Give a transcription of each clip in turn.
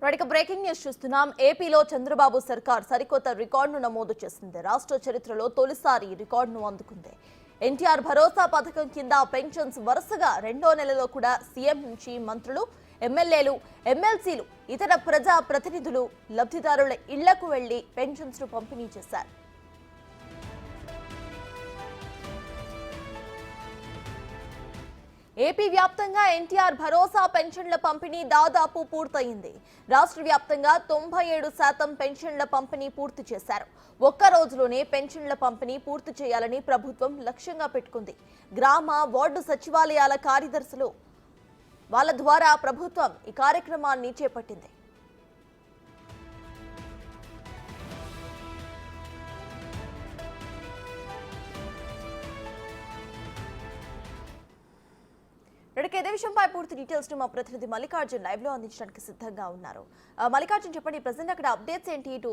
Breaking news చూస్తున్నాం. ఏపీలో చంద్రబాబు సర్కార్ సరికొత్త రికార్డును నమోదు చేసింది. రాష్ట్ర చరిత్రలో తొలిసారి రికార్డును అందుకుంది. ఎన్టీఆర్ భరోసా పథకం కింద పెన్షన్స్ వరుసగా రెండో నెలలో కూడా సీఎం నుంచి మంత్రులు, ఎమ్మెల్యేలు, ఎమ్మెల్సీలు, ఇతర ప్రజా ప్రతినిధులు లబ్ధిదారుల ఇళ్లకు వెళ్లి పెన్షన్స్ ను పంపిణీ చేశారు. ఏపీ వ్యాప్తంగా ఎన్టీఆర్ భరోసా పెన్షన్ల పంపిణీ దాదాపు పూర్తయింది. రాష్ట్ర వ్యాప్తంగా 97% పెన్షన్ల పంపిణీ పూర్తి చేశారు. ఒక్క రోజులోనే పెన్షన్ల పంపిణీ పూర్తి చేయాలని ప్రభుత్వం లక్ష్యంగా పెట్టుకుంది. గ్రామ, వార్డు సచివాలయాల కార్యదర్శులు వాళ్ళ ద్వారా ప్రభుత్వం ఈ కార్యక్రమాన్ని చేపట్టింది. ఇదే విషయంపై పూర్తి డీటెయిల్స్ ను మా ప్రతినిధి మల్లికార్జున్ లైవ్ లో అందించడానికి సిద్ధంగా ఉన్నారు. మల్లికార్జున్, చెప్పండి, ప్రెసెంట్ అక్కడ అప్డేట్స్ ఏంటి? ఇటు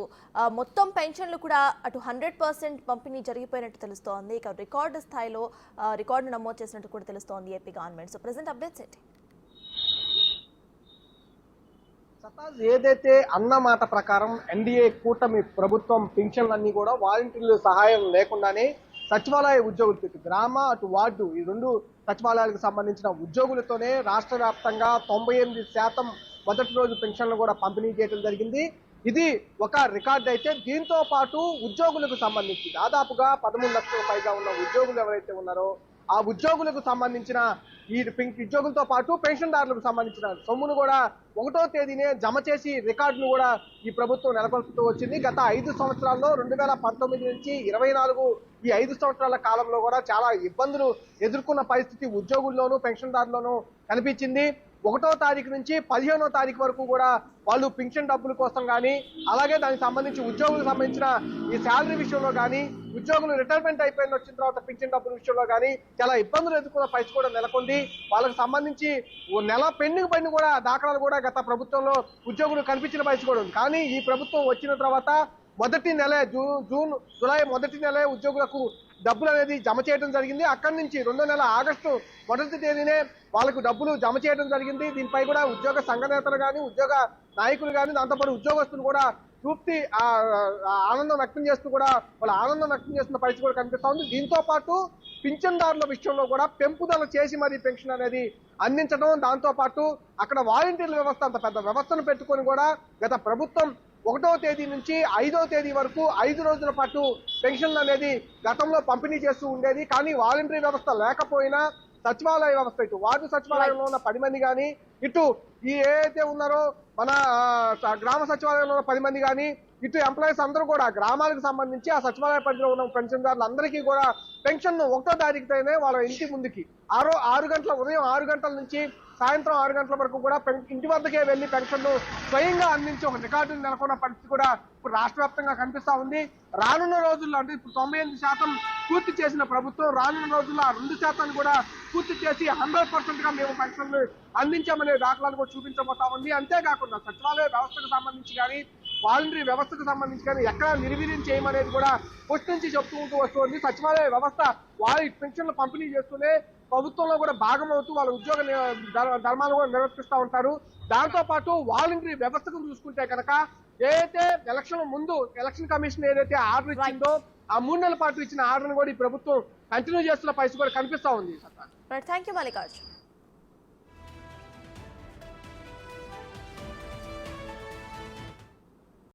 మొత్తం పెన్షన్లు కూడా అటు 100% పంపిణీ జరిగిపోయినట్టు తెలుస్తోంది. ఇక రికార్డు స్థాయిలో రికార్డు నమోదు చేసినట్టు కూడా తెలుస్తోంది AP government. So present updates ఏంటి? ఏదైతే అన్న మాట ప్రకారం ఎన్డీఏ కూటమి ప్రభుత్వం పింఛన్లన్నీ కూడా వాలంటీర్ల సహాయం లేకుండానే సచివాలయ ఉద్యోగులతో గ్రామ అటు వార్డు ఈ రెండు సచివాలయాలకు సంబంధించిన ఉద్యోగులతోనే రాష్ట్ర వ్యాప్తంగా 98% మొదటి రోజు పెన్షన్లు కూడా పంపిణీ చేయడం జరిగింది. ఇది ఒక రికార్డు అయితే దీంతో పాటు ఉద్యోగులకు సంబంధించి దాదాపుగా 13 లక్షల పైగా ఉన్న ఉద్యోగులు ఎవరైతే ఉన్నారో ఆ ఉద్యోగులకు సంబంధించిన ఈ ఉద్యోగులతో పాటు పెన్షన్దారులకు సంబంధించిన సొమ్మును కూడా 1వ తేదీనే జమ చేసి రికార్డును కూడా ఈ ప్రభుత్వం నెలకొల్పుతూ వచ్చింది. గత 5 సంవత్సరాల్లో 2019 నుంచి 24 ఈ 5 సంవత్సరాల కాలంలో కూడా చాలా ఇబ్బందులు ఎదుర్కొన్న పరిస్థితి ఉద్యోగుల్లోనూ పెన్షన్దారుల్లోనూ కనిపించింది. 1వ తారీఖు నుంచి 15వ తారీఖు వరకు కూడా వాళ్ళు పింఛన్ డబ్బుల కోసం కానీ అలాగే దానికి సంబంధించి ఉద్యోగులకు సంబంధించిన ఈ శాలరీ విషయంలో కానీ ఉద్యోగులు రిటైర్మెంట్ అయిపోయిన వచ్చిన తర్వాత పింఛన్ డబ్బుల విషయంలో కానీ చాలా ఇబ్బందులు ఎదుర్కొన్న పరిస్థితి కూడా నెలకొంది. వాళ్ళకి సంబంధించి నెల పెండింగ్ పైన కూడా దాఖలాలు కూడా గత ప్రభుత్వంలో ఉద్యోగులు కనిపించిన పరిస్థితి కూడా ఉంది. కానీ ఈ ప్రభుత్వం వచ్చిన తర్వాత మొదటి నెల జూలై మొదటి నెల ఉద్యోగులకు డబ్బులు అనేది జమ చేయడం జరిగింది. అక్కడి నుంచి 2వ నెల ఆగస్టు 1వ తేదీనే వాళ్ళకు డబ్బులు జమ చేయడం జరిగింది. దీనిపై కూడా ఉద్యోగ సంఘ నేతలు కానీ ఉద్యోగ నాయకులు కానీ దాంతోపాటు ఉద్యోగస్తులు కూడా పూర్తి ఆనందం వ్యక్తం చేస్తూ కూడా వాళ్ళ ఆనందం వ్యక్తం చేస్తున్న పరిస్థితి కూడా కనిపిస్తా ఉంది. దీంతో పాటు పింఛన్దారుల విషయంలో కూడా పెంపుదల చేసి మరి పెన్షన్ అనేది అందించడం, దాంతో పాటు అక్కడ వాలంటీర్ల వ్యవస్థ అంత పెద్ద వ్యవస్థను పెట్టుకొని కూడా గత ప్రభుత్వం 1వ తేదీ నుంచి 5వ తేదీ వరకు 5 రోజుల పాటు పెన్షన్లు అనేది గతంలో పంపిణీ చేస్తూ ఉండేది. కానీ వాలంటరీ వ్యవస్థ లేకపోయినా సచివాలయ వ్యవస్థ ఇటు వార్డు సచివాలయంలో ఉన్న 10 మంది కానీ ఇటు ఈ ఏదైతే ఉన్నారో మన గ్రామ సచివాలయంలో ఉన్న 10 మంది కానీ ఇటు ఎంప్లాయీస్ అందరూ కూడా గ్రామాలకు సంబంధించి ఆ సచివాలయ పరిధిలో ఉన్న పెన్షన్దారులందరికీ కూడా పెన్షన్ 1వ తారీఖుతోనే వాళ్ళ ఇంటి ముందుకి ఉదయం 6 గంటల నుంచి సాయంత్రం 6 గంటల వరకు కూడా ఇంటి వద్దకే వెళ్లి పెన్షన్ స్వయంగా అందించి ఒక రికార్డును నెలకొన్న పరిస్థితి కూడా ఇప్పుడు రాష్ట్ర వ్యాప్తంగా కనిపిస్తా ఉంది. రానున్న రోజుల్లో అంటే ఇప్పుడు 98% పూర్తి చేసిన ప్రభుత్వం రానున్న రోజుల్లో 2% కూడా పూర్తి చేసి 100% గా మేము పెన్షన్లు అందించామనే దాఖలాలు కూడా చూపించబోతా ఉంది. అంతేకాకుండా సచివాలయ వ్యవస్థకు సంబంధించి కానీ వాలంటరీ వ్యవస్థకు సంబంధించి కానీ ఎక్కడ నిర్వీర్యం చేయమనేది కూడా ఫస్ట్ నుంచి చెప్తూ వస్తుంది. సచివాలయ వ్యవస్థ వాళ్ళ పెన్షన్లు పంపిణీ చేస్తూనే ప్రభుత్వంలో కూడా భాగమవుతూ వాళ్ళ ఉద్యోగ ధర్మాలు కూడా నిర్వర్తిస్తూ ఉంటారు. దాంతో పాటు వాలంటరీ వ్యవస్థను చూసుకుంటే కనుక ఏదైతే ఎలక్షన్ ముందు ఎలక్షన్ కమిషన్ ఏదైతే ఆర్డర్ ఇచ్చిందో ఆ 3 నెలల పాటు ఇచ్చిన ఆర్డర్ను కూడా ఈ ప్రభుత్వం కంటిన్యూ చేస్తున్న పరిస్థితి కూడా కనిపిస్తా ఉంది. Thank you Mallikarjun.